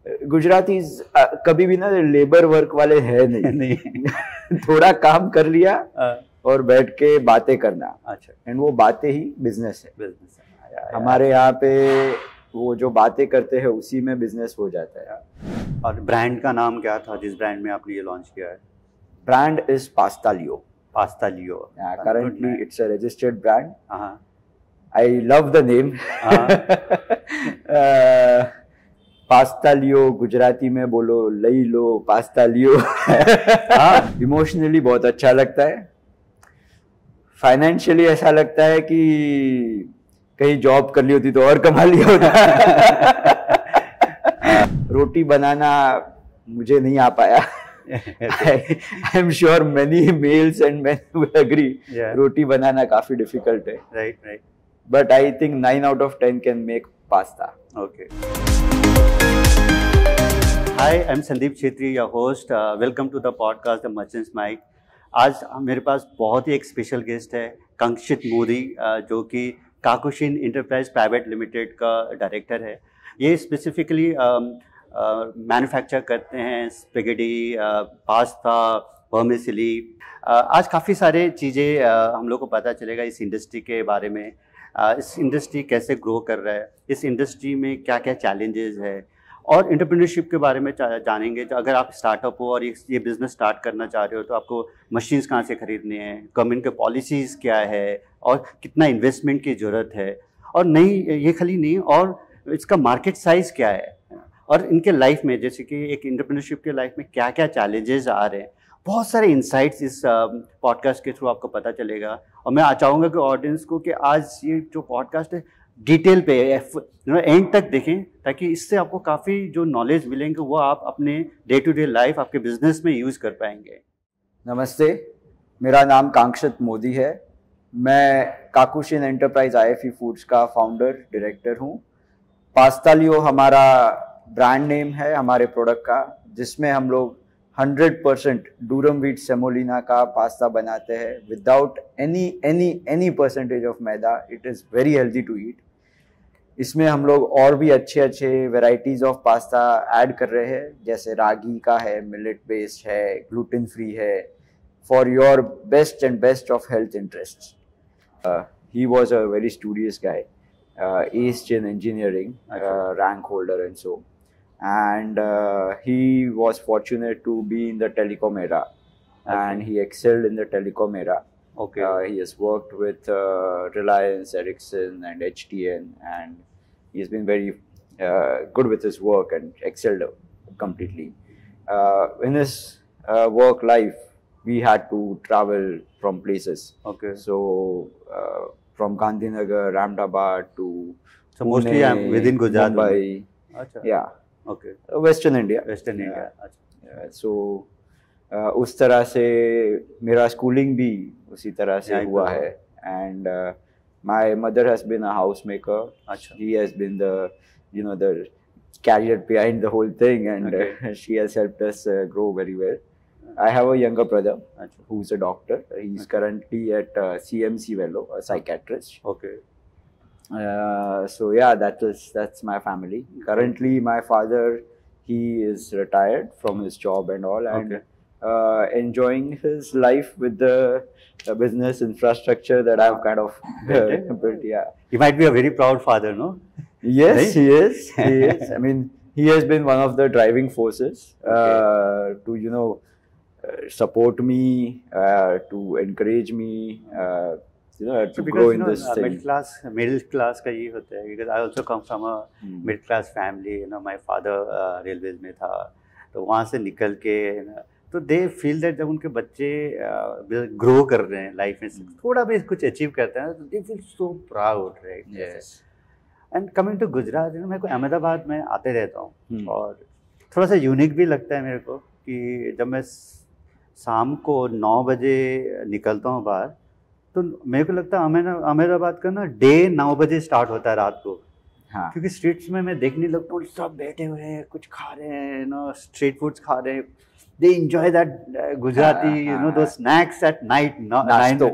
Gujaratis कभी भी ना लेबर वर्क वाले है नहीं। थोड़ा काम कर लिया और बैठ के बातें करना। अच्छा। एंड वो बातें ही बिजनेस है। बिजनेस है। हमारे यहाँ पे वो जो बातें करते हैं उसी में बिजनेस हो जाता है। और ब्रांड का नाम क्या था जिस ब्रांड में आपने ये लॉन्च किया है? Brand is pasta Leo. Pasta Leo. Currently it's a registered brand. Uh-huh. I love the name. Pasta लियो, गुजराती में बोलो लई लो पास्ता लियो। इमोशनली बहुत अच्छा लगता है। फाइनेंशियली ऐसा लगता है कि कहीं जॉब कर ली होती तो और कमा लिया होता। रोटी बनाना मुझे नहीं आ पाया। I'm sure many males and men will agree. Yeah. रोटी बनाना काफी difficult है. Right. But I think 9 out of 10 can make pasta. Okay. Hi, I'm Sandeep Chhetri, your host. Welcome to the podcast, The Merchant's Mic. आज मेरे पास बहुत ही एक special guest है, कांक्षित मोदी, जो कि काकुशिन enterprise private limited का डायरेक्टर है। ये स्पेसिफिकली मैन्युफैक्चर करते हैं स्पेगेटी, पास्ता, वर्मिसेली। आज काफ़ी सारे चीज़ें हम लोग को पता चलेगा इस इंडस्ट्री के बारे में। इस इंडस्ट्री कैसे ग्रो कर रहा है, इस इंडस्ट्री में क्या क्या चैलेंजेस है, और एंटरप्रेन्योरशिप के बारे में जानेंगे। तो अगर आप स्टार्टअप हो और ये बिज़नेस स्टार्ट करना चाह रहे हो तो आपको मशीन्स कहाँ से खरीदने हैं, गवर्नमेंट के पॉलिसीज़ क्या है, और कितना इन्वेस्टमेंट की ज़रूरत है, और ये खाली नहीं, और इसका मार्केट साइज़ क्या है, और इनके लाइफ में जैसे कि एक एंटरप्रेन्योरशिप के लाइफ में क्या क्या चैलेंजेस आ रहे हैं। बहुत सारे इंसाइट्स इस पॉडकास्ट के थ्रू आपको पता चलेगा। और मैं चाहूँगा कि ऑडियंस को कि आज ये जो पॉडकास्ट है डिटेल पे एंड तक देखें, ताकि इससे आपको काफ़ी जो नॉलेज मिलेंगे वो आप अपने डे टू डे लाइफ आपके बिजनेस में यूज़ कर पाएंगे। नमस्ते, मेरा नाम कांक्षित मोदी है। मैं काकुशिन एंटरप्राइज IFE फूड्स का फाउंडर डायरेक्टर हूँ। पास्ता लियो हमारा ब्रांड नेम है हमारे प्रोडक्ट का, जिसमें हम लोग 100% डूरम व्हीट सेमोलिना का पास्ता बनाते हैं विदाउट एनी परसेंटेज ऑफ मैदा। It is very healthy to eat. इसमें हम लोग और भी अच्छे वेराइटीज़ ऑफ पास्ता ऐड कर रहे हैं, जैसे रागी का है, मिलेट बेस्ड है, ग्लूटेन फ्री है, for your best and best of health interest. He was a very studious guy, aced in engineering, rank holder and so. And he was fortunate to be in the telecom era, and he excelled in the telecom era. Okay. He has worked with Reliance, Ericsson, and HTN, and he has been very good with his work and excelled completely. In his work life, we had to travel from places. Okay. So from Gandhinagar, Ahmedabad to so Pune, mostly I'm within Gujarat, Mumbai. Achha. Yeah. Okay. Western India. Western India. अच्छा। So उस तरह से मेरा schooling भी उसी तरह से हुआ है। And my mother has been a housemaker. अच्छा। He has been the carrier behind the whole thing, and she has helped us grow very well. I have a younger brother who's a doctor. He's currently at CMC Velo, a psychiatrist. Okay. So yeah, that's my family. Currently, my father, he is retired from his job and all, and enjoying his life with the business infrastructure that I've kind of built. Yeah. He might be a very proud father, no? Yes, right? He is. He is. I mean, he has been one of the driving forces to support me, to encourage me, to grow in this thing. Middle class का ये होता है, because I also come from a middle class family. My father railways में था, तो वहाँ से निकल के तो they feel that जब उनके बच्चे grow कर रहे हैं लाइफ में, थोड़ा भी कुछ अचीव करते हैं, तो they feel so proud, right? Yes. And coming to Gujarat, मेरे को अहमदाबाद में आते रहता हूँ, और थोड़ा सा यूनिक भी लगता है मेरे को कि जब मैं शाम को 9 बजे निकलता हूँ बाहर, तो मेरे को लगता है अहमदाबाद का ना डे 9 बजे स्टार्ट होता है रात को। हाँ। क्योंकि स्ट्रीट्स में मैं देखने लगता हूँ सब बैठे हुए हैं, कुछ खा रहे हैं, स्ट्रीट फूड्स खा रहे हैं, they enjoy that Gujarati, you know, those snacks at night. नाश्तो।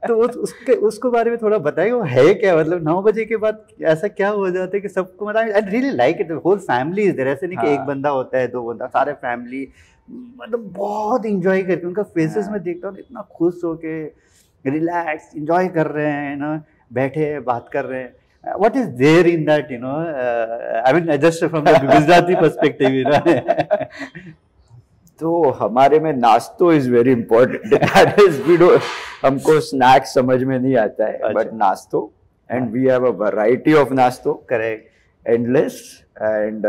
तो उसको बारे में थोड़ा बताइए, वो है क्या, मतलब 9 बजे के बाद ऐसा क्या हो जाता है कि सबको, मतलब I really like it, whole family is there, ऐसे नहीं कि एक बंदा होता है 2 बंदा, सारे फैमिली मतलब बहुत इंजॉय करके, उनका फेसेस में देखता हूँ इतना खुश होके रिलैक्स इंजॉय कर रहे हैं ना, बैठे बात कर रहे हैं. What is there in that, you know? I mean, just from the Gujarati perspective, you know. तो हमारे में नाश्तो इज वेरी इंपॉर्टेंट. हमको स्नैक्स समझ में नहीं आता है, but nashto, and we have a variety of nashto. Correct. Endless. And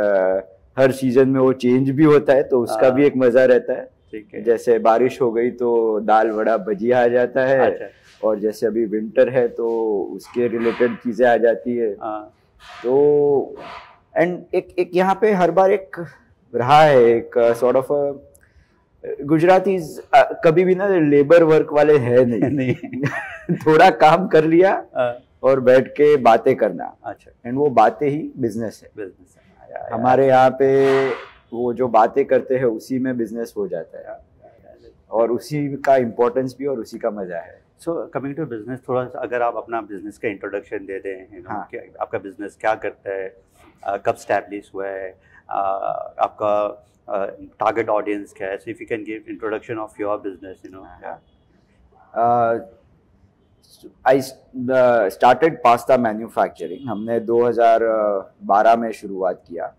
हर सीजन में वो चेंज भी होता है, तो उसका भी एक मजा रहता है. ठीक है. जैसे बारिश हो गई तो दाल वड़ा भजिया आ जाता है. अच्छा. और जैसे अभी विंटर है तो उसके रिलेटेड चीजें आ जाती है. तो एंड एक यहाँ पे हर बार एक रहा है, एक सॉर्ट ऑफ गुजराती कभी भी ना लेबर वर्क वाले है नहीं. थोड़ा काम कर लिया और बैठ के बातें करना. अच्छा. एंड वो बातें ही बिजनेस है. बिजनेस है. हमारे यहाँ पे वो जो बातें करते हैं उसी में बिजनेस हो जाता है, और उसी का इम्पोर्टेंस भी और उसी का मजा है. सो कमिंग टू बिजनेस, थोड़ा सा अगर आप अपना बिजनेस का इंट्रोडक्शन दे दें, कि आपका बिजनेस क्या करता है, कब स्टैब्लिश हुआ है, आपका टारगेट ऑडियंस क्या है. So if you can give introduction of your business, you know. I started pasta manufacturing. हमने 2012 में शुरुआत किया.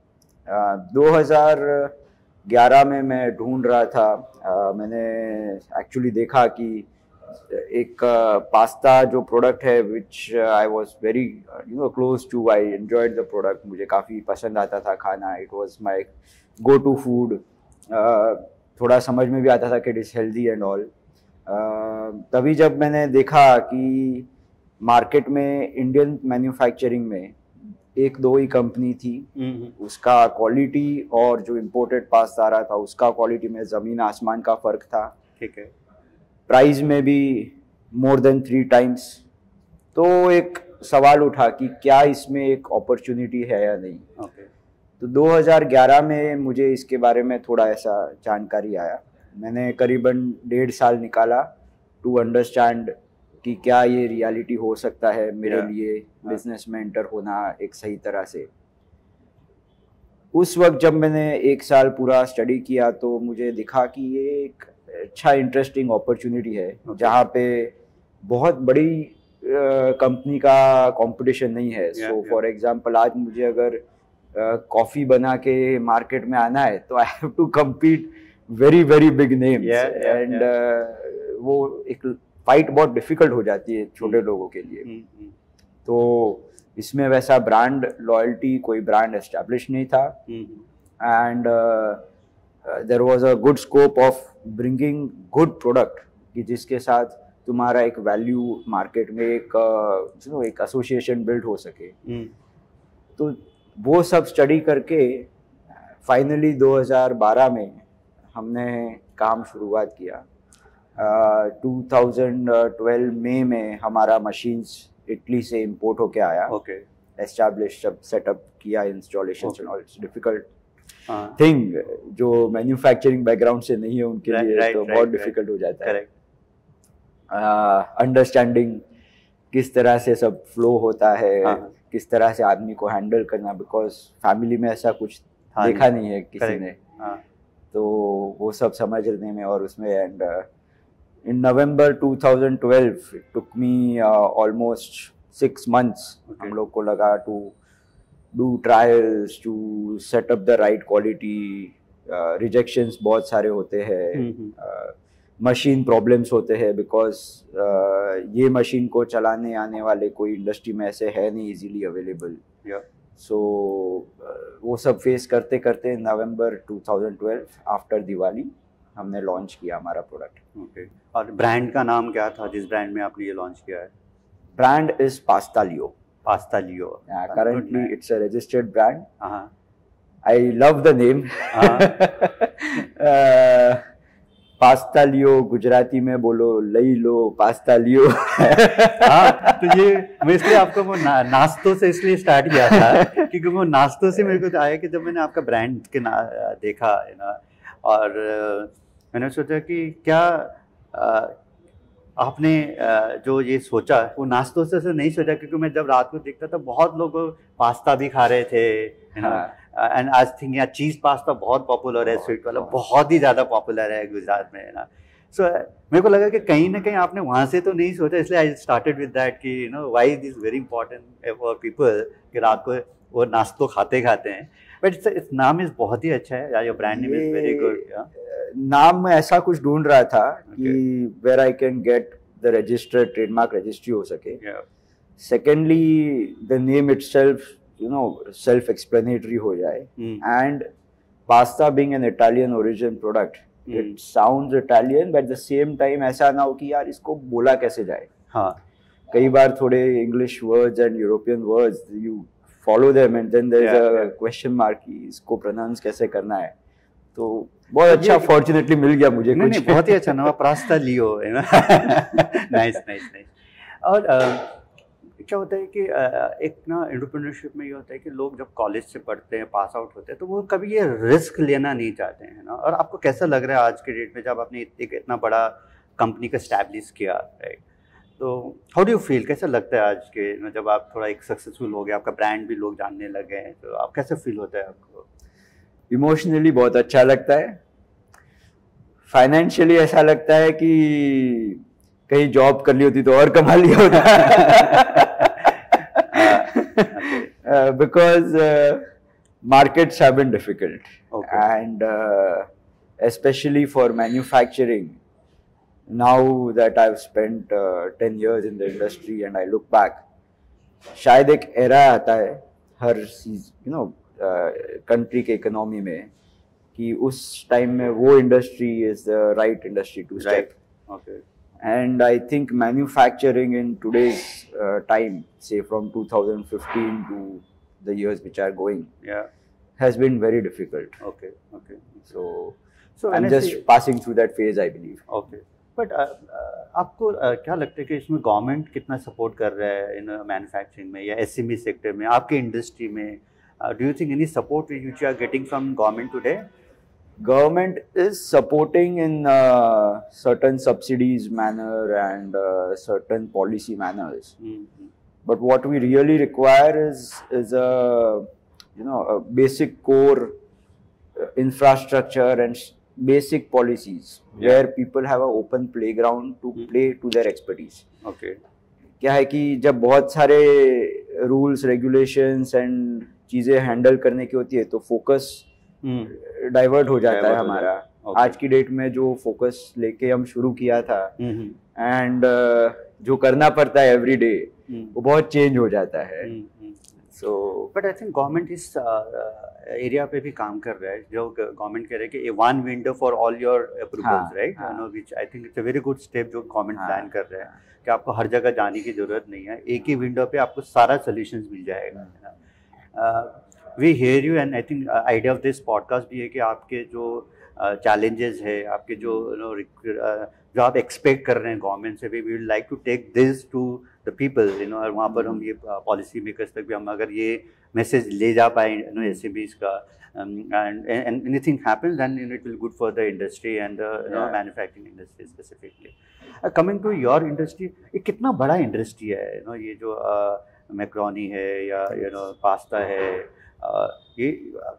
2011 में मैं ढूंढ रहा था, मैंने एक्चुअली देखा कि एक पास्ता जो प्रोडक्ट है which I was very close to. I enjoyed the product. मुझे काफ़ी पसंद आता था खाना. It was my go to food. थोड़ा समझ में भी आता था कि it is healthy and all. तभी जब मैंने देखा कि मार्केट में इंडियन मैन्युफैक्चरिंग में 1-2 ही कंपनी थी. उसका क्वालिटी और जो इम्पोर्टेड पास्ता आ रहा था उसका क्वालिटी में ज़मीन आसमान का फ़र्क था. ठीक है. प्राइस में भी मोर देन 3 times. तो एक सवाल उठा कि क्या इसमें एक अपॉर्चुनिटी है या नहीं. okay. तो 2011 में मुझे इसके बारे में थोड़ा ऐसा जानकारी आया. मैंने करीबन 1.5 साल निकाला टू अंडरस्टैंड कि क्या ये रियलिटी हो सकता है मेरे लिए बिजनेस में एंटर होना एक सही तरह से. उस वक्त जब मैंने 1 साल पूरा स्टडी किया तो मुझे दिखा कि ये एक अच्छा इंटरेस्टिंग अपॉर्चुनिटी है, जहाँ पे बहुत बड़ी कंपनी का कंपटीशन नहीं है. सो फॉर एग्जांपल आज मुझे अगर कॉफ़ी बना के मार्केट में आना है तो I have to compete very very big names, and वो एक फाइट बहुत डिफिकल्ट हो जाती है छोटे लोगों के लिए. तो इसमें वैसा ब्रांड लॉयल्टी, कोई ब्रांड एस्टैब्लिश नहीं था. And there was a good scope of bringing good product कि जिसके साथ तुम्हारा एक वैल्यू मार्केट में एक एसोसिएशन बिल्ड हो सके. तो वो सब स्टडी करके फाइनली 2012 में हमने काम शुरुआत किया. 2012 मई में हमारा मशीन्स इटली से इंपोर्ट होके आया. एस्टैब्लिश जब सेटअप किया, installation and all, it's difficult thing. जो मैन्युफैक्चरिंग बैकग्राउंड से नहीं है उनके लिए तो बहुत डिफिकल्ट हो जाता है. अंडरस्टैंडिंग किस तरह से सब फ्लो होता है, किस तरह से आदमी को हैंडल करना, बिकॉज फैमिली में ऐसा कुछ देखा नहीं है किसी ने. तो वो सब समझने में और उसमें, and in November 2012 it took me almost 6 months. हम लोग को लगा to do trials, to set up the right quality. Rejections बहुत सारे होते हैं, मशीन प्रॉब्लम्स होते हैं, बिकॉज ये मशीन को चलाने आने वाले कोई इंडस्ट्री में ऐसे है नहीं इजीली अवेलेबल. सो वो सब फेस करते करते नवंबर 2012 आफ्टर दिवाली हमने लॉन्च किया हमारा प्रोडक्ट. और ब्रांड का नाम क्या था जिस ब्रांड में आपने ये लॉन्च किया है? Brand is pasta Leo. Pasta Leo. Currently it's a registered brand. I love the name. Pasta लियो, गुजराती में बोलो लई लो पास्ता लियो. तो ये मैं इसलिए आपको वो नाश्तों से इसलिए स्टार्ट किया था क्योंकि वो नाश्तों से मेरे को आया कि जब मैंने आपका ब्रांड के देखा है ना, और मैंने सोचा कि क्या आपने जो ये सोचा वो नाश्तों से नहीं सोचा, क्योंकि मैं जब रात को देखता था बहुत लोग पास्ता भी खा रहे थे, यू नो, एंड आज थिंक यहाँ चीज़ पास्ता बहुत पॉपुलर है, स्वीट वाला बहुत ही ज़्यादा पॉपुलर है गुजरात में, है ना। सो मेरे को लगा कि कहीं ना कहीं आपने वहाँ से तो नहीं सोचा, इसलिए आई स्टार्टेड विद दैट कि you know why this very important for people कि रात को वो नाश्तो खाते खाते हैं। बट इट्स नाम इज बहुत ही अच्छा है, your brand name is very good. नाम में ऐसा कुछ ढूंढ रहा था कि where I can get the registered trademark registry हो सके। Secondly the name itself you know self explanatory हो जाए, and pasta being an Italian origin product, it sounds Italian but at the same time ऐसा ना हो कि यार इसको बोला कैसे जाए। हाँ, कई बार थोड़े English words and European words you follow them and then there is a question mark कि इसको प्रोनाउंस कैसे करना है। तो बहुत अच्छा फॉर्चुनेटली मिल गया मुझे। नहीं, कुछ नहीं, बहुत ही अच्छा नाम, पास्ता लियो, है ना। Nice nice nice. और क्या होता है कि एक ना एंटरप्रेन्योरशिप में ये होता है कि लोग जब कॉलेज से पढ़ते हैं, पास आउट होते हैं, तो वो कभी ये रिस्क लेना नहीं चाहते हैं ना। और आपको कैसा लग रहा है आज के डेट में जब आपने इतना बड़ा कंपनी का स्टैब्लिश किया, राइट? तो हाउ डू यू फील, कैसा लगता है आज के जब आप थोड़ा एक सक्सेसफुल हो गए, आपका ब्रांड भी लोग जानने लगे हैं, तो आप कैसे फील होता है आपको? इमोशनली बहुत अच्छा लगता है, फाइनेंशियली ऐसा लगता है कि कहीं जॉब कर ली होती तो और कमा लिया होता। Because markets have been difficult, and especially for manufacturing. Now that I've spent 10 years in the industry and I look back, शायद एक era आता है हर you know country के economy में कि उस time में वो industry is the right industry to step. Okay. And I think manufacturing in today's time, say from 2015 to the years which are going, has been very difficult. Okay. So I'm just passing through that phase, I believe. Okay. But आपको क्या लगता है कि इसमें government कितना support कर रहा है इन मैन्युफैक्चरिंग में या एसएमई सेक्टर में, आपके इंडस्ट्री में? Do you think any support which you are getting from government today? Government is supporting in certain subsidies manner and certain policy manners. But what we really require is a a basic core infrastructure and basic policies where people have an open playground to play to their expertise. Okay. क्या है कि जब बहुत सारे rules, regulations and चीजें handle करने की होती है तो फोकस डाइवर्ट हो जाता है हमारा। आज की डेट में जो फोकस लेके हम शुरू किया था एंड जो करना पड़ता है एवरी डे वो बहुत चेंज हो जाता है। So but I think government इस एरिया पे भी काम कर रहा है, जो गवर्नमेंट कह रहे हैं कि one window for all your approvals, right? You know which I think it's a very good step जो गवर्नमेंट प्लान कर रहा है कि आपको हर जगह जाने की जरूरत नहीं है, एक ही विंडो पे आपको सारा सॉल्यूशंस मिल जाएगा। We hear you and I think idea of this podcast भी है कि आपके जो चैलेंजेस है, आपके जो जो आप एक्सपेक्ट कर रहे हैं गवर्नमेंट से, we would like to take this to the people, you know, और वहाँ पर हम ये पॉलिसी मेकर्स तक भी हम अगर ये मैसेज ले जा पाए एसएमईज का, and anything happens then it will good for the industry and manufacturing industry specifically. Coming to your industry, ये कितना बड़ा इंडस्ट्री है, ये जो मैक्रोनी है या पास्ता है, ये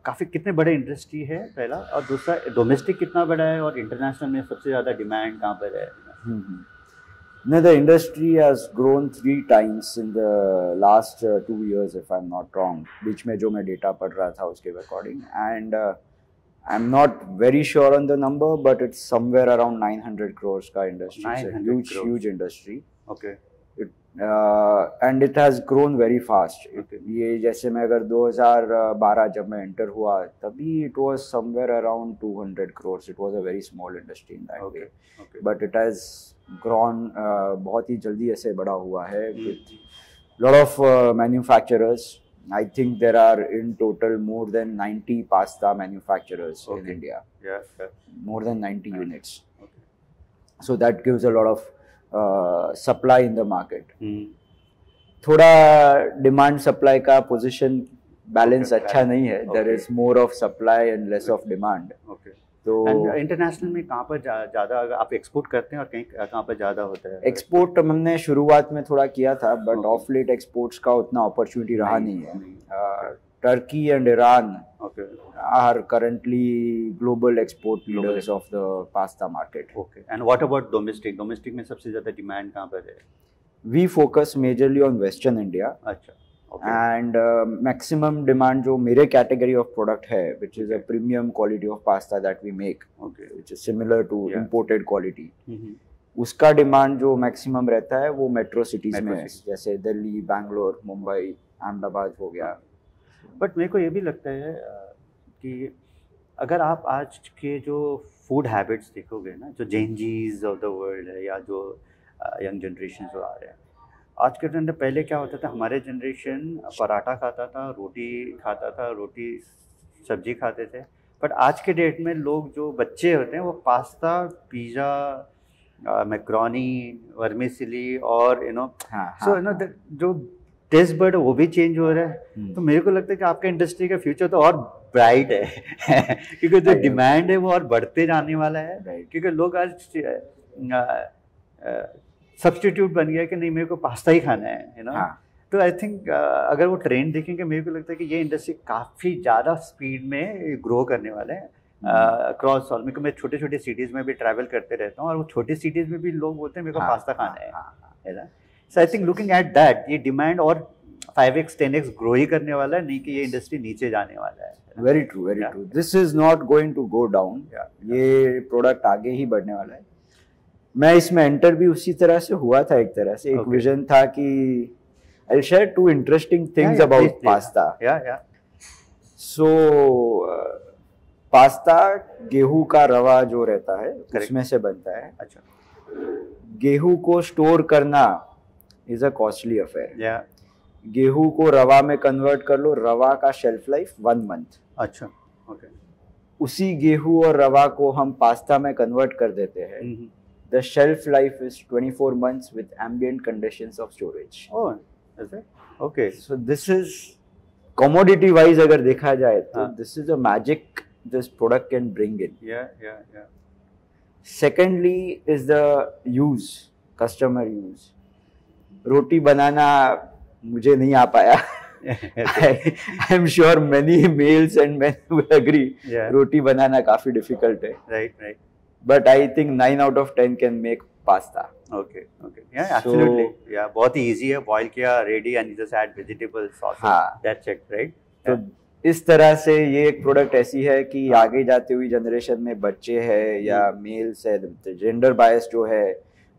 काफ़ी कितने बड़े इंडस्ट्री है पहला, और दूसरा डोमेस्टिक कितना बड़ा है और इंटरनेशनल में सबसे ज़्यादा डिमांड कहाँ पर है? No, the industry has grown 3 times in the last 2 years, if I'm not wrong. बीच में जो मैं डेटा पढ़ रहा था उसके according, and I'm not very sure on the number, but it's somewhere around 900 crores का industry. 900 it's a huge industry. Okay. And it has grown very fast. ये जैसे मैं अगर 2012 जब मैं enter हुआ तभी it was somewhere around 200 crores. It was a very small industry in that way. Okay. But it has grown बहुत ही जल्दी ऐसे बड़ा हुआ है with lot of manufacturers. I think there are in total more than 90 pasta manufacturers in India. Yeah. More than 90 units. Okay. So that gives a lot of supply in the market. थोड़ा demand supply का position balance अच्छा नहीं है. There is more of supply and less of demand. Okay. तो international में कहाँ पर ज़्यादा अगर आप एक्सपोर्ट करते हैं और कहीं कहाँ पर ज़्यादा होता है? एक्सपोर्ट हमने शुरुआत में थोड़ा किया था, बट ऑफ लेट एक्सपोर्ट्स का उतना अपॉर्चुनिटी रहा नहीं है। Turkey and Iran are currently global export leaders of the pasta market. Okay. And what about domestic? Domestic में सबसे ज़्यादा डिमांड कहाँ पर है? We focus majorly on Western India. अच्छा. Okay. And maximum demand जो मेरे category of product है, which is a premium quality of pasta that we make, which is similar to imported quality. उसका डिमांड जो maximum रहता है वो metro cities में है, जैसे दिल्ली, बैंगलोर, मुंबई, अहमदाबाद हो गया। बट मेरे को ये भी लगता है कि अगर आप आज के जो फूड हैबिट्स देखोगे ना, जो जेनजीज ऑफ द वर्ल्ड है या जो यंग जनरेशन जो आ रहे हैं आज के दिन, पहले क्या होता था, हमारे जनरेशन पराठा खाता था, रोटी खाता था, रोटी सब्जी खाते थे। बट आज के डेट में लोग जो बच्चे होते हैं वो पास्ता, पिज़्ज़ा, मैक्रोनी, वर्मिसेली और सो जो टेस्ट बर्ड वो भी चेंज हो रहा है। तो मेरे को लगता है कि आपका इंडस्ट्री का फ्यूचर तो और ब्राइट है क्योंकि जो डिमांड है वो और बढ़ते जाने वाला है, क्योंकि लोग आज सब्स्टिट्यूट बन गया कि नहीं मेरे को पास्ता ही खाना है, तो आई थिंक अगर वो ट्रेंड देखेंगे, मेरे को लगता है कि ये इंडस्ट्री काफ़ी ज़्यादा स्पीड में ग्रो करने वाला है अक्रॉस ऑल। मेरे को, मैं छोटे छोटे सिटीज़ में भी ट्रैवल करते रहता हूँ और वो छोटी सिटीज़ में भी लोग बोलते हैं मेरे को पास्ता खाना है ना। So I think looking at that, ये डिमांड और 5x 10x ग्रो ही करने वाला है, नहीं कि ये इंडस्ट्री नीचे जाने वाला है। Very true, very true. This is not going to go down. ये प्रोडक्ट आगे ही बढ़ने वाला है। मैं इसमें एंटर भी उसी तरह से हुआ था, एक तरह से एक विजन था कि I'll share two interesting things about pasta. So pasta गेहूं का रवा जो रहता है उसमें से बनता है। अच्छा। गेहूं को स्टोर करना इज अ कॉस्टली अफेयर। गेहूं को रवा में कन्वर्ट कर लो, रवा का शेल्फ लाइफ 1 month। अच्छा, ओके। उसी गेहूं और रवा को हम पास्ता में कन्वर्ट कर देते हैं। The shelf life is 24 months with ambient conditions of storage. Oh, is it? Okay. So this is commodity wise अगर देखा जाए तो this is a magic this product can bring in. Yeah. Secondly is the use, customer use. रोटी बनाना मुझे नहीं आ पाया। I'm sure many males and men will agree. रोटी बनाना काफी difficult है। Right. But I think 9 out of 10 can make pasta. Okay. Yeah, absolutely. Yeah, बहुत ही easy है, boil किया, ready, and you just add vegetable sauce. That's it, right? तो इस तरह से ये एक प्रोडक्ट ऐसी है कि आगे जाते हुई जनरेशन में बच्चे हैं या मेल्स है, जेंडर बायस जो है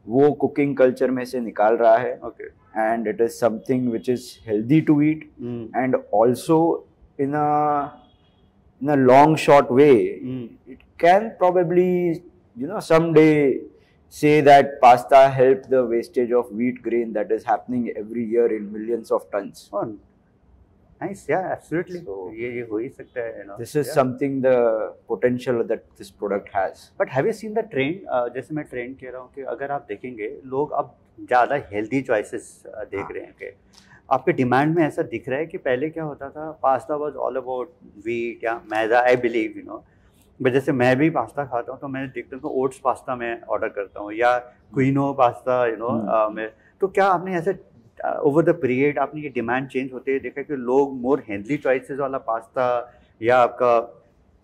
वो कुकिंग कल्चर में से निकाल रहा है। Okay. And it is something which is healthy to eat and also in a long short way it can probably someday say that pasta helped the wastage of wheat grain that is happening every year in millions of tons. Oh, nice. Yeah, absolutely. So ये हो ही सकता है, This is something the potential that this product has. But have you seen the trend? जैसे मैं trend कह रहा हूँ कि अगर आप देखेंगे लोग अब ज़्यादा हेल्दी चॉइसेस देख रहे हैं कि आपके डिमांड में ऐसा दिख रहा है कि पहले क्या होता था, pasta was all about wheat या मैदा, आई बिलीव बट जैसे मैं भी पास्ता खाता हूँ तो मैं देखता हूँ ओट्स पास्ता मैं ऑर्डर करता हूँ या क्विनो पास्ता मैं। तो क्या आपने ऐसे ओवर द पीरियड आपने ये डिमांड चेंज होते देखा कि लोग मोर हेल्दी चॉइसेस वाला पास्ता या आपका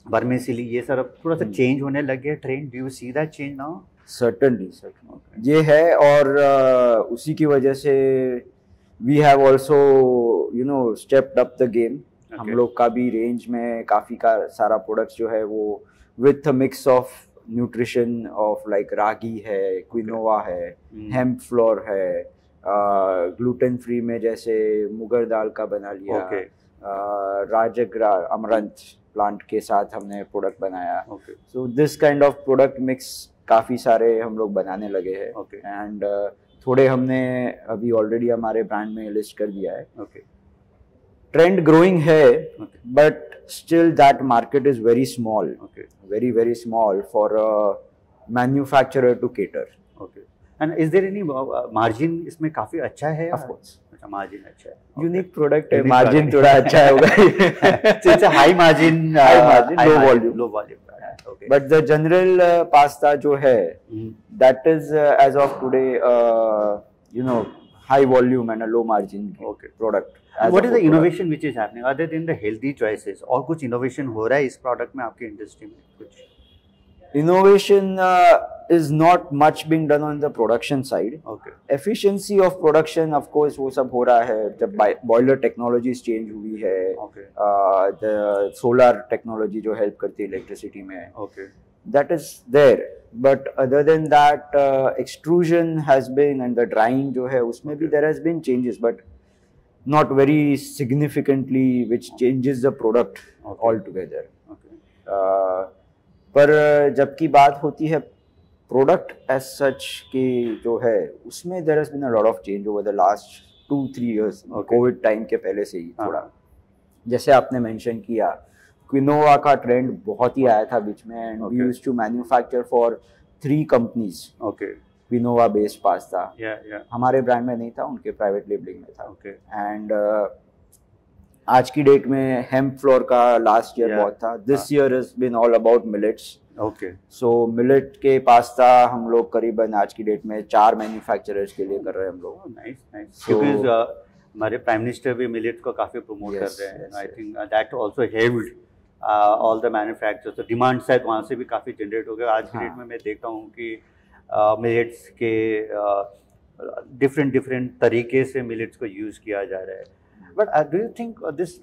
वर्मिसेली ये सब थोड़ा सा चेंज होने लगे trend? Do you see that change now? Certainly. ये है और उसी की वजह से we have also stepped up the game. हम लोग का भी रेंज में काफ़ी सारा प्रोडक्ट्स जो है वो with mix of nutrition of like ragi है, क्विनोवा है, हेम्प फ्लोर है, ग्लूटेन फ्री में जैसे मुगर दाल का बना लिया, राजगरा अमरंथ प्लांट के साथ हमने प्रोडक्ट बनाया। So this kind of product mix काफ़ी सारे हम लोग बनाने लगे हैं एंड थोड़े हमने अभी ऑलरेडी हमारे ब्रांड में लिस्ट कर दिया है। ट्रेंड ग्रोइंग है but still that market is very small, very small for a manufacturer to cater. Okay. And is there any margin इसमें काफी अच्छा है? Of course. अच्छा, मार्जिन अच्छा है। यूनिक प्रोडक्ट है, मार्जिन थोड़ा अच्छा होगा। It's a high margin, low volume. Okay. But the general pasta जो है, that is as of today, high volume and a low margin product. What is the innovation which is happening other than the healthy choices? और कुछ innovation हो रहा है इस product में आपके industry में कुछ? Innovation is not much being done on the production side. Okay. Efficiency of production, of course, वो सब हो रहा है जब boiler technologies change हुई है. Okay. The solar technology जो help करती है electricity में. Okay. That is there. But other than that, extrusion has been and the drying जो है उसमें भी there has been changes, but not very significantly, which changes the product altogether. Okay. पर जबकि बात होती है प्रोडक्ट एज सच की जो है उसमें there has been a lot of change over the last 2-3 years. Covid time के पहले से ही थोड़ा, जैसे आपने मेंशन किया, क्विनोवा का ट्रेंड बहुत ही आया था बीच में, and we used to manufacture for 3 companies. Okay. Quinoa based pasta. हमारे ब्रांड में नहीं था, उनके प्राइवेट लेबलिंग में था. एंड आज की डेट में हेम्प फ्लोर का लास्ट ईयर बहुत था. This year has been all about millets. Okay. So millet के पास्ता हम लोग करीबन आज की डेट में 4 मैन्युफैक्चरर्स के लिए कर रहे हैं हम लोग. Nice nice. क्योंकि हमारे प्राइम मिनिस्टर भी मिलेट को काफी प्रमोट कर रहे हैं. I think that also helped all the manufacturers. तो डिमांड शायद वहाँ से भी काफी जनरेट हो गया. आज की डेट में मैं देखता हूँ कि मिलेट्स के डिफरेंट तरीके से मिलेट्स को यूज़ किया जा रहा है. But do you think this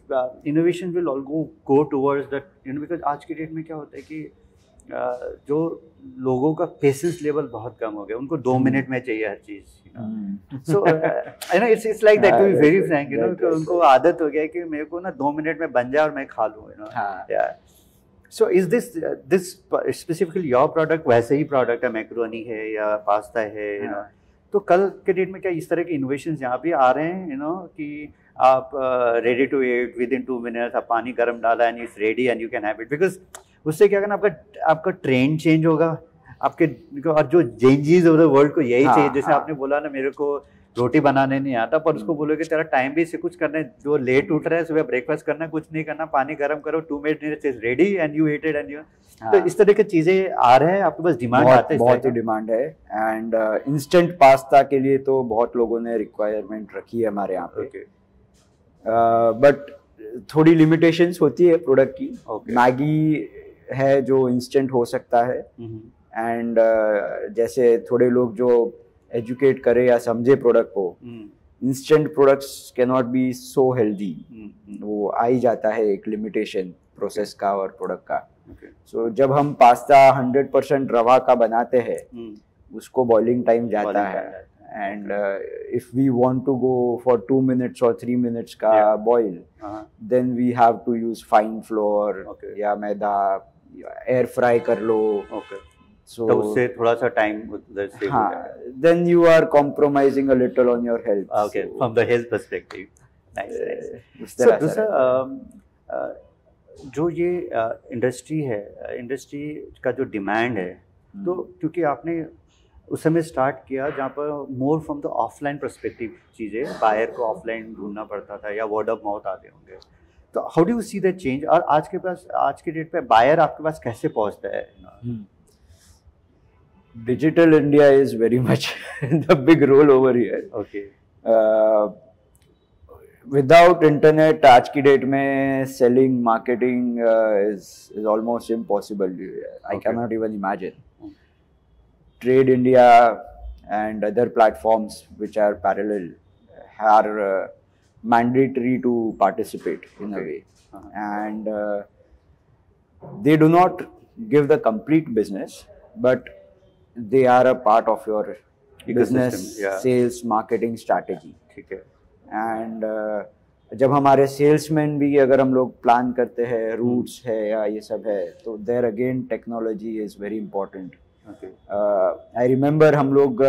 innovation will all go towards that? Because आज की डेट में क्या होता है कि जो लोगों का पेशेंस लेवल बहुत कम हो गया, उनको 2 मिनट में चाहिए हर चीज़. So it's like that, to be very frank, उनको आदत हो गया है कि मेरे को ना 2 मिनट में बन जाए और मैं खा लूँ. Yeah. So is this specifically your product? वैसे ही प्रोडक्ट है, मैक्रोनी है या पास्ता है? तो कल के डेट में क्या इस तरह के इनोवेशंस यहाँ पे आ रहे हैं, कि आप ready to eat within 2 minutes, आप पानी गर्म डाला and it's ready and you can have it. Because उससे क्या करना, आपका ट्रेंड चेंज होगा, आपके और जो चेंजेस ऑफ द वर्ल्ड को यही चाहिए. जैसे आपने बोला ना, मेरे को रोटी बनाने नहीं आता, पर उसको बोलो कि तेरा टाइम भी से कुछ करना है, जो लेट उठ रहा है, सुबह ब्रेकफास्ट करना, कुछ नहीं करना, पानी गर्म करो, 2 minute ready and you eat it and you. तो इस तरह की चीजें आ रहे हैं आपके पास, डिमांड आते हैं, बहुत ही डिमांड है. एंड इंस्टेंट पास्ता के लिए तो बहुत लोगों ने रिक्वायरमेंट रखी है हमारे यहाँ पे. बट थोड़ी लिमिटेशंस होती है प्रोडक्ट की. मैगी है जो इंस्टेंट हो सकता है, एंड जैसे थोड़े लोग जो एजुकेट करे या समझे प्रोडक्ट को, instant products can not be so healthy. वो आ ही जाता है एक लिमिटेशन प्रोसेस का और प्रोडक्ट का. सो जब हम पास्ता 100% रवा का बनाते हैं, उसको बॉइलिंग टाइम जाता है, and if we want to go for 2 minutes और 3 मिनट्स का boil, then we have to use fine flour या मैदा, एयर फ्राई कर लो. So उससे थोड़ा सा टाइम उधर से. Then you are compromising a little on your health. Okay, so, from the health perspective. Nice. So दूसरा जो ये इंडस्ट्री है, इंडस्ट्री का जो डिमांड है, तो क्योंकि आपने उस समय स्टार्ट किया जहाँ पर more from the offline perspective चीज़ें, बायर को ऑफलाइन ढूंढना पड़ता था या वर्ड ऑफ माउथ आते होंगे, तो how do you see that change? और आज के डेट पे बायर आपके पास कैसे पहुँचता है? Digital India is very much the big role over here. Okay. Without internet, आज की डेट में selling, marketing is almost impossible. I cannot even imagine. Trade India and other platforms which are parallel are mandatory to participate in a way, and they do not give the complete business, but they are a part of your business, sales, marketing strategy. ठीक है. And जब हमारे salesman भी अगर हम लोग plan करते हैं, रूट्स है या ये सब है, तो there again technology is very important. I remember हम लोग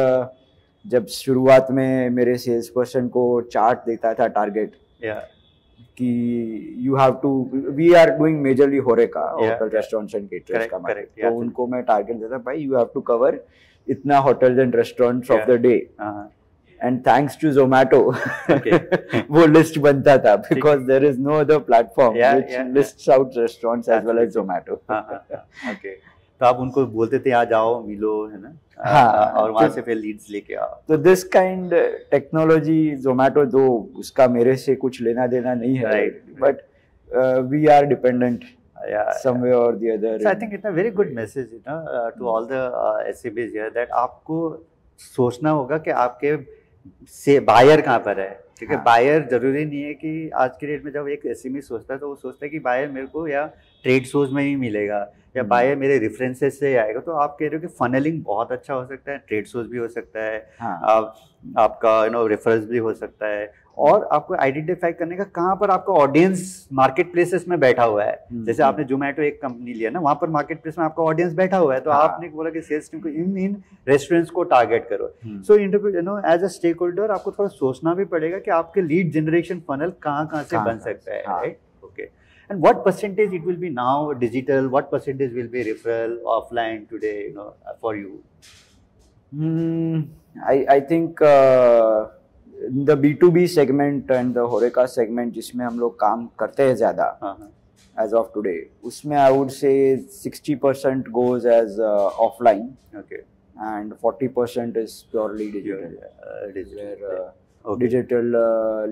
जब शुरुआत में मेरे सेल्स पर्सन को चार्ट देता था टारगेट, कि you have to, we are doing majorly horeca, hotel restaurants and caterers का मार्केट, तो उनको मैं टारगेट देता, भाई यू हैव टू कवर इतना hotels and restaurants of the day. and thanks to Zomato, वो list बनता था because there is no other platform which lists out restaurants as well as Zomato. Okay. तो आप उनको बोलते थे आ जाओ मिलो, है ना? हाँ, और वहाँ से फिर लीड्स लेके आओ. तो this kind technology Zomato दो उसका मेरे से कुछ लेना देना नहीं है, but we are dependent somewhere or the other. So I think it's a very good message, you know, to all the SMEs here that आपको सोचना होगा कि आपके से बायर कहाँ पर है. ठीक है, बायर जरूरी नहीं है कि आज के डेट में जब एक एसएमई सोचता है तो वो सोचता है कि बायर मेरे को या ट्रेड शोज में ही मिलेगा या बायर मेरे रेफरेंसेस से आएगा. तो आप कह रहे हो कि फनलिंग बहुत अच्छा हो सकता है, ट्रेड शोज भी हो सकता है, आपका रेफरल्स भी हो सकता है, और आपको आइडेंटिफाई करने का कहाँ पर आपका ऑडियंस मार्केट प्लेसेस में बैठा हुआ है. जैसे आपने जोमेटो एक कंपनी लिया ना, वहाँ पर मार्केट प्लेस में आपका ऑडियंस बैठा हुआ है, तो आपने बोला कि सेल्स टीम को इन रेस्टोरेंट्स को टारगेट करो. So as a stakeholder आपको थोड़ा सोचना भी पड़ेगा कि आपके लीड जनरेशन फनल कहाँ से बन सकता है. Right, okay. And what percentage it will be now digital? What percentage will be referral offline today? For you. I think the B2B segment and the Horeca segment जिसमें हम लोग काम करते हैं ज़्यादा as of today, उसमें I would say 60% goes as offline. Okay. And 40% is purely digital. Digital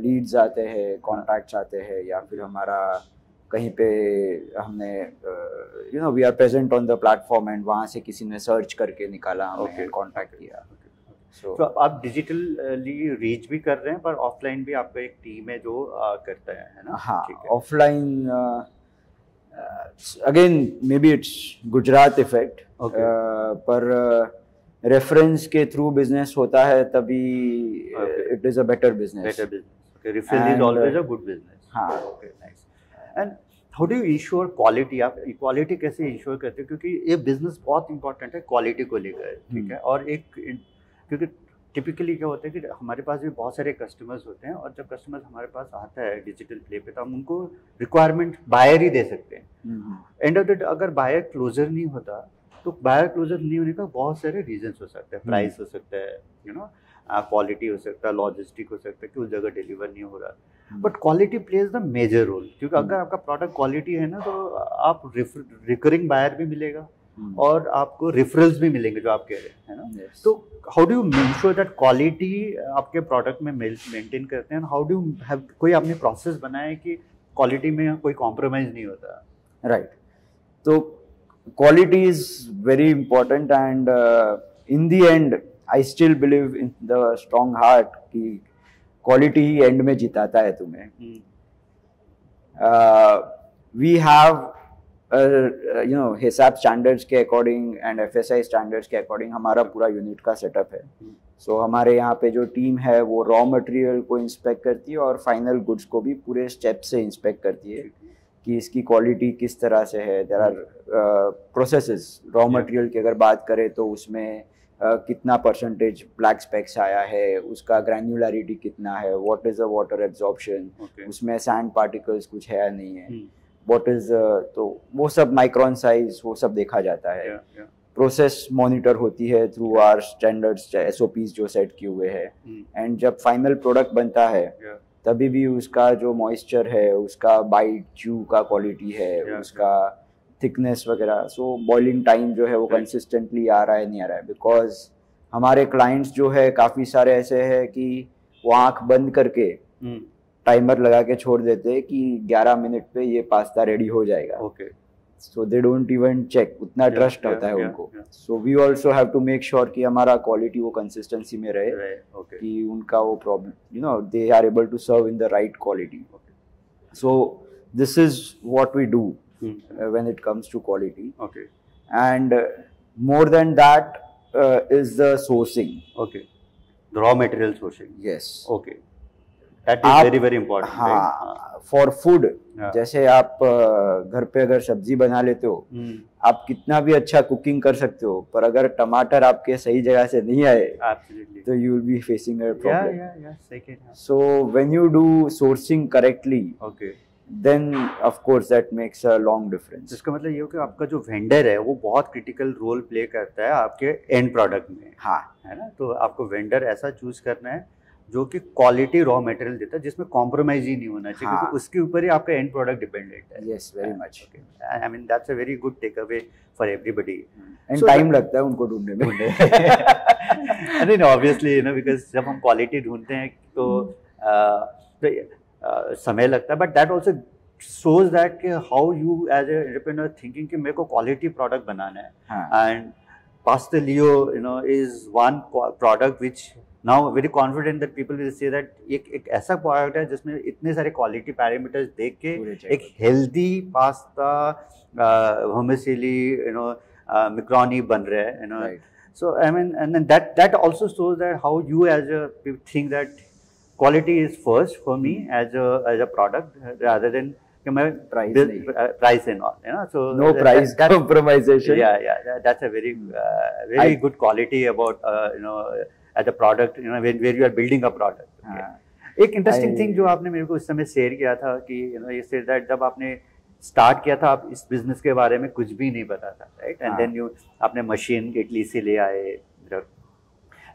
leads आते हैं, contacts आते हैं, या फिर हमारा कहीं पे हमने we are present on the platform and वहाँ से किसी ने सर्च करके निकाला, हमें कांटेक्ट किया. तो आप डिजिटली रीच भी कर रहे हैं, पर ऑफलाइन भी आपका एक टीम है जो करता है ना? हाँ, offline again maybe it's Gujarat effect, पर रेफरेंस के थ्रू बिजनेस होता है तभी it is a better business. Referral is always a good business. हाँ, okay, nice. And how do you ensure quality? आप क्वालिटी कैसे इंश्योर करते हो? क्योंकि ये बिजनेस बहुत इंपॉर्टेंट है क्वालिटी को लेकर. ठीक है, और एक क्योंकि टिपिकली क्या होता है कि हमारे पास भी बहुत सारे कस्टमर्स होते हैं, और जब कस्टमर्स हमारे पास आता है डिजिटल प्ले पे, तो हम उनको रिक्वायरमेंट बायर ही दे सकते हैं. एंड ऑफ द डे अगर बायर क्लोजर नहीं होता, तो बायर क्लोजर नहीं होने का बहुत सारे रीजंस हो सकते हैं. प्राइस हो सकता है, क्वालिटी हो सकता है, लॉजिस्टिक हो सकता है कि उस जगह डिलीवर नहीं हो रहा. But quality plays the major role, क्योंकि अगर आपका प्रोडक्ट क्वालिटी है ना, तो आप रिकरिंग बायर भी मिलेगा और आपको रेफरल्स भी मिलेंगे जो आप कह रहे हैं, है ना? तो how do you ensure that quality आपके प्रोडक्ट में मेंटेन करते हैं? हाउ डू यू हैव कोई आपने प्रोसेस बनाया है कि क्वालिटी में कोई कॉम्प्रोमाइज नहीं होता? राइट, तो quality is very important and in the and I still believe in the strong heart कि क्वालिटी ही एंड में जिताता है तुम्हें. वी हैव हिसाब स्टैंडर्ड्स के अकॉर्डिंग एंड एफएसआई स्टैंडर्ड्स के अकॉर्डिंग हमारा पूरा यूनिट का सेटअप है. सो हमारे यहाँ पे जो टीम है वो रॉ मटेरियल को इंस्पेक्ट करती है और फाइनल गुड्स को भी पूरे स्टेप से इंस्पेक्ट करती है कि इसकी क्वालिटी किस तरह से है. There are processes. Raw material की अगर बात करें तो उसमें कितना परसेंटेज ब्लैक स्पेक्स आया है, उसका ग्रैन्युलरिटी कितना है, what is a water absorption, उसमें सैंड पार्टिकल्स कुछ है या नहीं है, व्हाट इज, तो वो सब माइक्रोन साइज वो सब देखा जाता है. प्रोसेस मॉनिटर होती है थ्रू आवर स्टैंडर्ड्स, एसओपीज जो सेट किए हुए हैं. एंड जब फाइनल प्रोडक्ट बनता है तभी भी उसका जो मॉइस्चर है, उसका बाइट च्यू का क्वालिटी है, उसका थिकनेस वगैरह, सो बॉइलिंग टाइम जो है वो कंसिस्टेंटली आ रहा है नहीं आ रहा है. बिकॉज हमारे क्लाइंट्स जो है काफ़ी सारे ऐसे हैं कि वो आँख बंद करके टाइमर लगा के छोड़ देते हैं कि 11 मिनट पे ये पास्ता रेडी हो जाएगा. Okay, so they don't even check, उतना ट्रस्ट होता है उनको. So we also have to make sure कि हमारा क्वालिटी वो कंसिस्टेंसी में रहे, कि उनका वो problem they are able to serve in the right quality. So this is what we do when it comes to quality. Okay. And more than that is the sourcing. Okay. The raw material sourcing. Yes. Okay. That is very very important. हाँ, for food. जैसे आप घर पे अगर सब्जी बना लेते हो, आप कितना भी अच्छा कुकिंग कर सकते हो, पर अगर टमाटर आपके सही जगह से नहीं आए, तो you will be facing a problem. Yeah. So when you do sourcing correctly, okay, then of course that makes a long difference. इसका मतलब ये हो कि आपका जो वेंडर है वो बहुत क्रिटिकल रोल प्ले करता है आपके एंड प्रोडक्ट में, हाँ, है ना। तो आपको वेंडर ऐसा चूज करना है जो कि क्वालिटी रॉ मटेरियल देता है, जिसमें कॉम्प्रोमाइज ही नहीं होना चाहिए, हाँ, क्योंकि उसके ऊपर ही आपका एंड प्रोडक्ट डिपेंडेंट है। yes, very much. I mean that's a very good takeaway for everybody. And time लगता है उनको ढूंढने में। नहीं, ऑब्वियसली, यू नो, बिकॉज जब हम क्वालिटी ढूंढते हैं तो समय लगता है, but that also shows that how you as a entrepreneur thinking कि मेरे को quality product बनाना है, and Pasta Leo, you know, is one product which now very confident that people will say that एक ऐसा product है जिसमें इतने सारे quality parameters देख के एक healthy pasta vermicelli, you know, macaroni बन रहा है, you know, so I mean, and then that also shows that how you as a think that quality is first for me as a product rather than price and all, you know. So no price compromisation. Yeah, that's a very very good quality about you know, as a product, you know, where you are building a product. Okay. एक interesting thing जो आपने मेरे को उस समय share किया था कि, you know, you said that जब आपने स्टार्ट किया था आप इस बिजनेस के बारे में कुछ भी नहीं पता था, राइट, एंड देन यू आपने मशीन इटली से ले आए।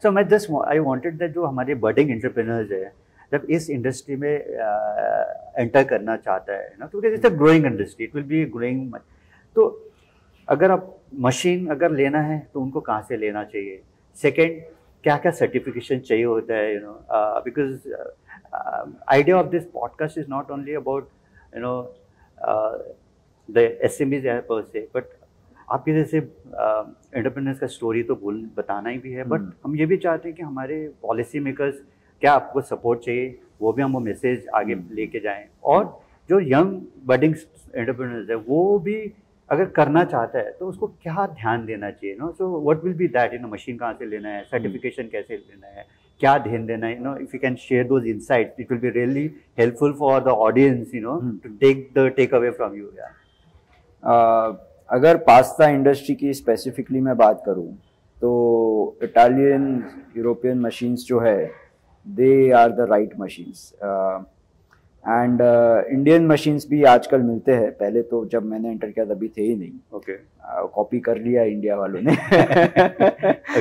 सो मैं जस्ट आई वांटेड दैट जो हमारे बर्डिंग एंटरप्रेन्योर्स है जब इस इंडस्ट्री में एंटर करना चाहता है ना, तो it's a growing industry, it will B growing, तो अगर आप मशीन अगर लेना है तो उनको कहाँ से लेना चाहिए, सेकेंड क्या क्या सर्टिफिकेशन चाहिए होता है, you no, because idea of this podcast is not only about, you know, the SMEs पर से, बट आपके जैसे एंटरप्रेन्योर्स का स्टोरी तो बताना ही भी है, बट हम ये भी चाहते हैं कि हमारे पॉलिसी मेकर्स क्या आपको सपोर्ट चाहिए वो भी हम वो मैसेज आगे लेके जाएं, और जो यंग बडिंग एंटरप्रेन्योर्स है वो भी अगर करना चाहता है तो उसको क्या ध्यान देना चाहिए, no, so what will be that, you know, machine कहाँ से लेना है, सर्टिफिकेशन कैसे लेना है, क्या ध्यान देना है, you know, if you can share those insights it will be really helpful for the audience, you know, to take away from you. अगर पास्ता इंडस्ट्री की स्पेसिफिकली मैं बात करूँ तो इटालियन यूरोपियन मशीन्स जो है they are the right machines, and Indian machines भी आजकल मिलते हैं, पहले तो जब मैंने एंटर किया तभी थे ही नहीं, ओके, कॉपी कर लिया इंडिया वालों ने।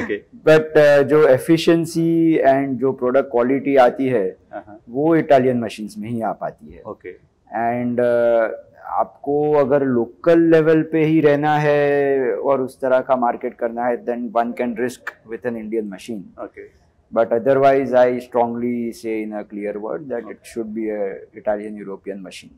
ओके, बट जो एफिशिएंसी एंड जो प्रोडक्ट क्वालिटी आती है वो इटालियन मशीन्स में ही आ पाती है। ओके, एंड आपको अगर लोकल लेवल पे ही रहना है और उस तरह का मार्केट करना है then one can risk with an Indian machine, okay, but otherwise I strongly say in a clear word that it should be a Italian European machine.